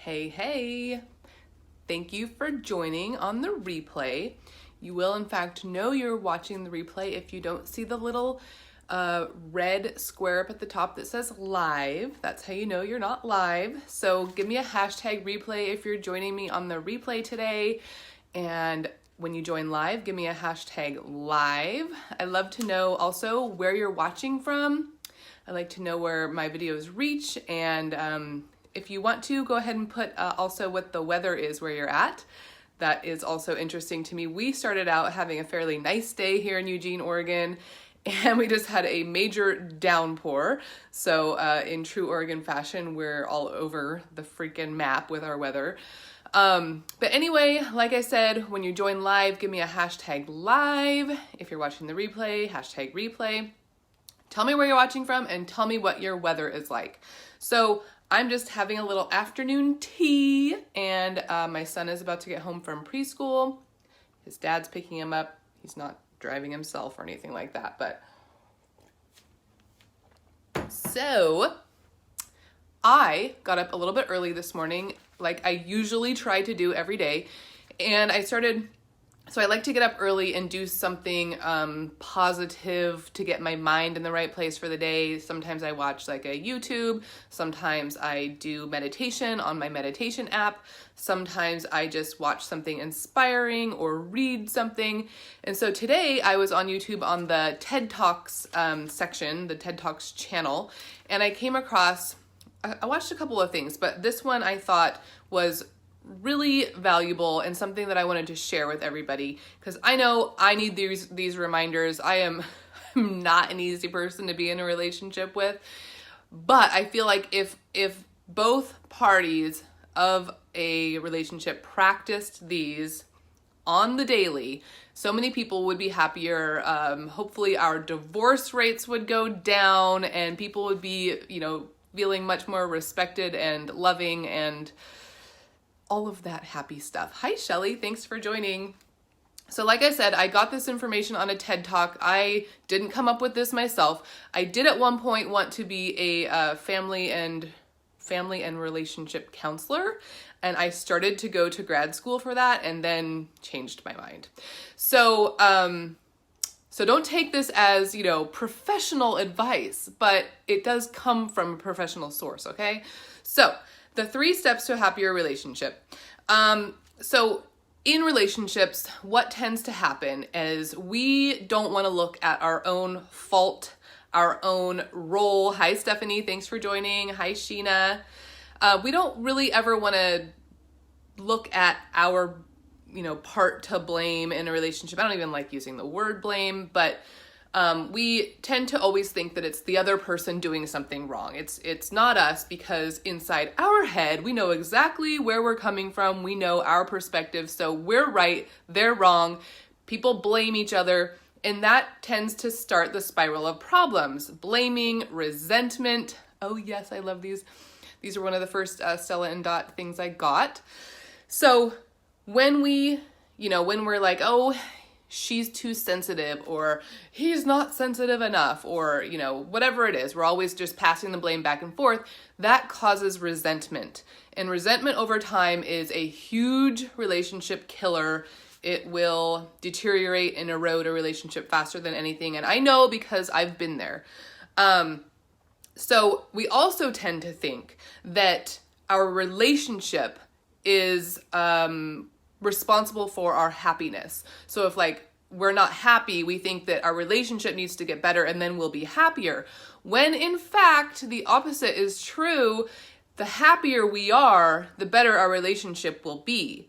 Hey, hey. Thank you for joining on the replay. You will, in fact, know you're watching the replay if you don't see the little red square up at the top that says live. That's how you know you're not live. So give me a hashtag replay if you're joining me on the replay today. And when you join live, give me a hashtag live. I'd love to know also where you're watching from. I like to know where my videos reach, and if you want to, go ahead and put also what the weather is where you're at. That is also interesting to me. We started out having a fairly nice day here in Eugene, Oregon, and we just had a major downpour. So in true Oregon fashion, we're all over the freaking map with our weather. But anyway, like I said, when you join live, give me a hashtag live. If you're watching the replay, hashtag replay. Tell me where you're watching from and tell me what your weather is like. So I'm just having a little afternoon tea, and my son is about to get home from preschool. His dad's picking him up. He's not driving himself or anything like that, but so I got up a little bit early this morning, like I usually try to do every day, and so I like to get up early and do something positive to get my mind in the right place for the day. Sometimes I watch like a YouTube. Sometimes I do meditation on my meditation app. Sometimes I just watch something inspiring or read something. And so today I was on YouTube on the TED Talks section, the TED Talks channel, and I came across, I watched a couple of things, but this one I thought was really valuable and something that I wanted to share with everybody, because I know I need these reminders. I'm not an easy person to be in a relationship with, but I feel like if both parties of a relationship practiced these on the daily, so many people would be happier. Hopefully our divorce rates would go down and people would be, feeling much more respected and loving and all of that happy stuff. Hi, Shelly. Thanks for joining. So like I said, I got this information on a TED Talk. I didn't come up with this myself. I did at one point want to be a family and relationship counselor, and I started to go to grad school for that and then changed my mind. So don't take this as, professional advice, but it does come from a professional source, okay? So the 3 steps to a happier relationship. So in relationships, what tends to happen is we don't want to look at our own fault, our own role. Hi, Stephanie. Thanks for joining. Hi, Sheena. We don't really ever want to look at our, part to blame in a relationship. I don't even like using the word blame, but we tend to always think that it's the other person doing something wrong. It's not us, because inside our head, we know exactly where we're coming from. We know our perspective. So we're right, they're wrong. People blame each other, and that tends to start the spiral of problems. Blaming, resentment. Oh yes, I love these. These are one of the first Stella and Dot things I got. So when we're like, oh, she's too sensitive, or he's not sensitive enough, or, whatever it is, we're always just passing the blame back and forth. That causes resentment. And resentment over time is a huge relationship killer. It will deteriorate and erode a relationship faster than anything. And I know because I've been there. So we also tend to think that our relationship is responsible for our happiness. So if we're not happy, we think that our relationship needs to get better and then we'll be happier. When in fact, the opposite is true. The happier we are, the better our relationship will be.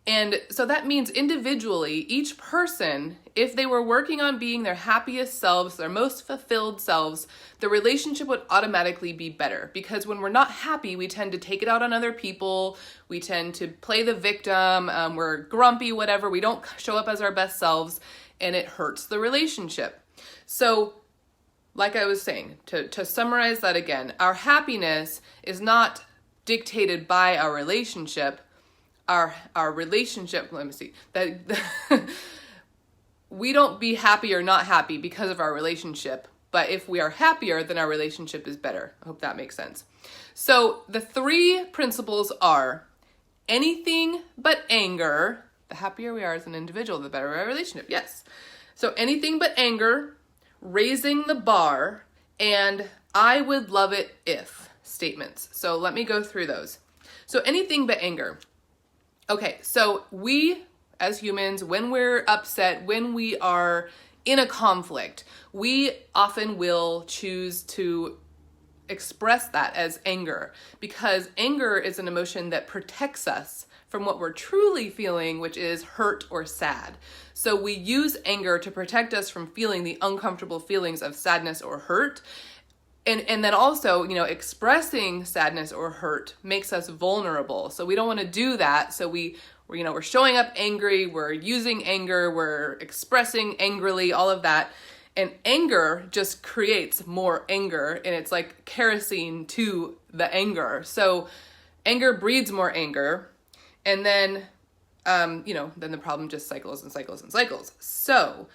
And so that means individually, each person, if they were working on being their happiest selves, their most fulfilled selves, the relationship would automatically be better. Because when we're not happy, we tend to take it out on other people. We tend to play the victim. We're grumpy, whatever. We don't show up as our best selves, and it hurts the relationship. So like I was saying, to summarize that again, our happiness is not dictated by our relationship. Our relationship, let me see, that we don't be happy or not happy because of our relationship. But if we are happier, then our relationship is better. I hope that makes sense. So the 3 principles are anything but anger. The happier we are as an individual, the better our relationship. Yes. So anything but anger, raising the bar, and I would love it if statements. So let me go through those. So anything but anger. Okay, so we as humans, when we're upset, when we are in a conflict, we often will choose to express that as anger, because anger is an emotion that protects us from what we're truly feeling, which is hurt or sad. So we use anger to protect us from feeling the uncomfortable feelings of sadness or hurt. And then also, expressing sadness or hurt makes us vulnerable. So we don't want to do that. So we're showing up angry, we're using anger, we're expressing angrily, all of that. And anger just creates more anger, and it's like kerosene to the anger. So anger breeds more anger, and then, then the problem just cycles and cycles and cycles. So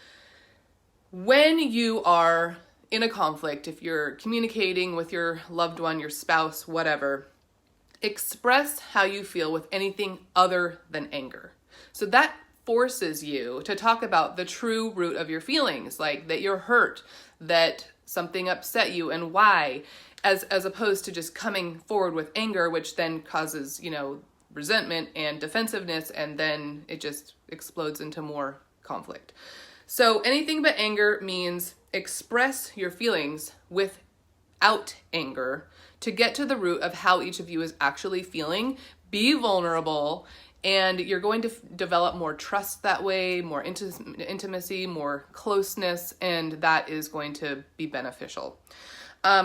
when you are in a conflict, if you're communicating with your loved one, your spouse, whatever, express how you feel with anything other than anger. So that forces you to talk about the true root of your feelings, like that you're hurt, that something upset you and why, as opposed to just coming forward with anger, which then causes, resentment and defensiveness, and then it just explodes into more conflict. So anything but anger means express your feelings without anger to get to the root of how each of you is actually feeling. Be vulnerable, and you're going to develop more trust that way, more intimacy, more closeness, and that is going to be beneficial.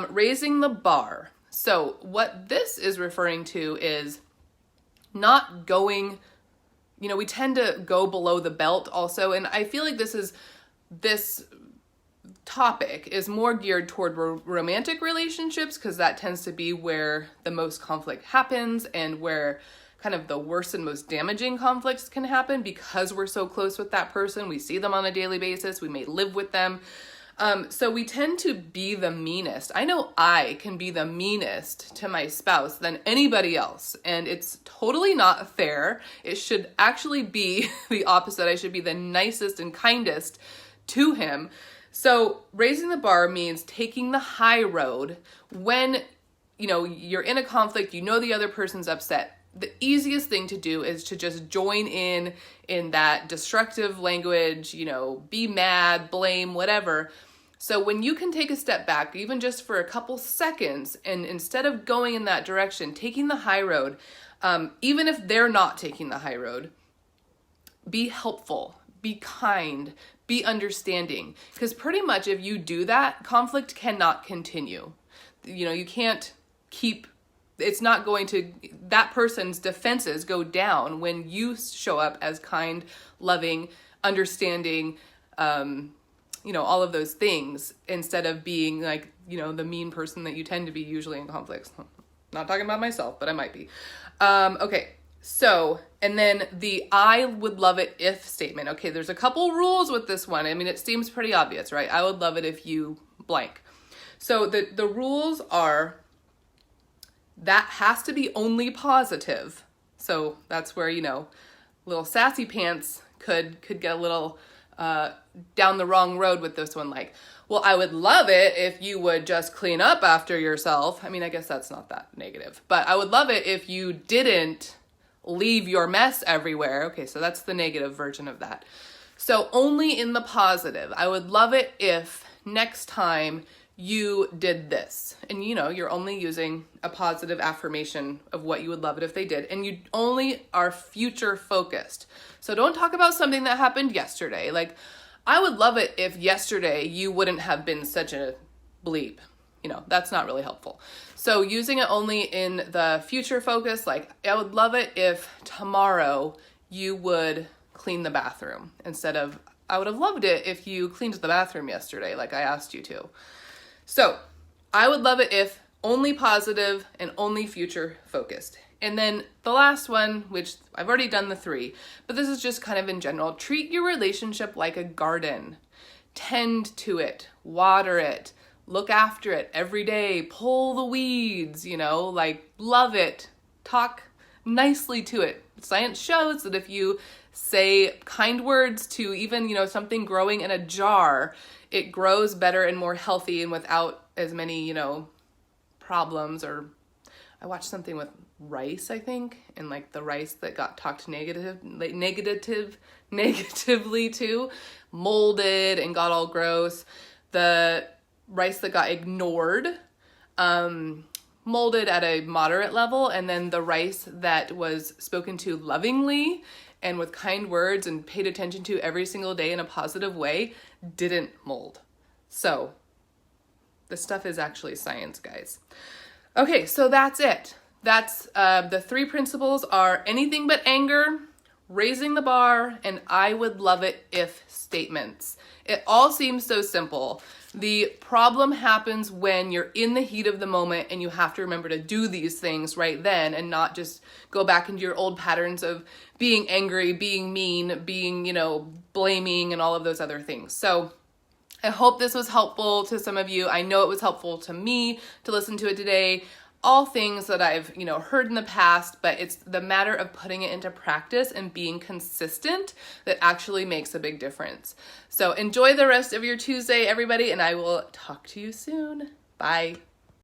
Raising the bar. So what this is referring to is not going, we tend to go below the belt also, and I feel like this topic is more geared toward romantic relationships, because that tends to be where the most conflict happens and where kind of the worst and most damaging conflicts can happen, because we're so close with that person. We see them on a daily basis. We may live with them. So we tend to be the meanest. I know I can be the meanest to my spouse than anybody else, and it's totally not fair. It should actually be the opposite. I should be the nicest and kindest to him. So raising the bar means taking the high road when, you're in a conflict, the other person's upset. The easiest thing to do is to just join in that destructive language, be mad, blame, whatever. So when you can take a step back, even just for a couple seconds, and instead of going in that direction, taking the high road, even if they're not taking the high road, be helpful, be kind, be understanding. Because pretty much if you do that, conflict cannot continue. You can't keep, it's not going to, that person's defenses go down when you show up as kind, loving, understanding, all of those things, instead of being like, the mean person that you tend to be usually in conflicts. Not talking about myself, but I might be. Okay. So, and then the I would love it if statement. Okay, there's a couple rules with this one. I mean, it seems pretty obvious, right? I would love it if you blank. So the rules are that has to be only positive. So that's where, little sassy pants could get a little down the wrong road with this one. Like, well, I would love it if you would just clean up after yourself. I mean, I guess that's not that negative, but I would love it if you didn't leave your mess everywhere. Okay, so that's the negative version of that. So only in the positive. I would love it if next time you did this. And you're only using a positive affirmation of what you would love it if they did. And you only are future focused. So don't talk about something that happened yesterday. Like, I would love it if yesterday you wouldn't have been such a bleep. That's not really helpful. So using it only in the future focus, like, I would love it if tomorrow you would clean the bathroom, instead of, I would have loved it if you cleaned the bathroom yesterday, like I asked you to. So I would love it if only positive and only future focused. And then the last one, which I've already done the 3, but this is just kind of in general, treat your relationship like a garden. Tend to it, water it, look after it every day, pull the weeds, you know, like love it, talk nicely to it. Science shows that if you say kind words to even, you know, something growing in a jar, it grows better and more healthy and without as many, you know, problems. Or I watched something with rice, I think, and like the rice that got talked negatively to, molded and got all gross. The rice that got ignored, molded at a moderate level, and then the rice that was spoken to lovingly and with kind words and paid attention to every single day in a positive way didn't mold. So this stuff is actually science, guys. Okay, so that's it. That's the 3 principles are anything but anger, raising the bar, and I would love it if statements. It all seems so simple. The problem happens when you're in the heat of the moment and you have to remember to do these things right then and not just go back into your old patterns of being angry, being mean, being, you know, blaming and all of those other things. So I hope this was helpful to some of you. I know it was helpful to me to listen to it today. All things that I've, you know, heard in the past, but it's the matter of putting it into practice and being consistent that actually makes a big difference. So enjoy the rest of your Tuesday, everybody, and I will talk to you soon. Bye.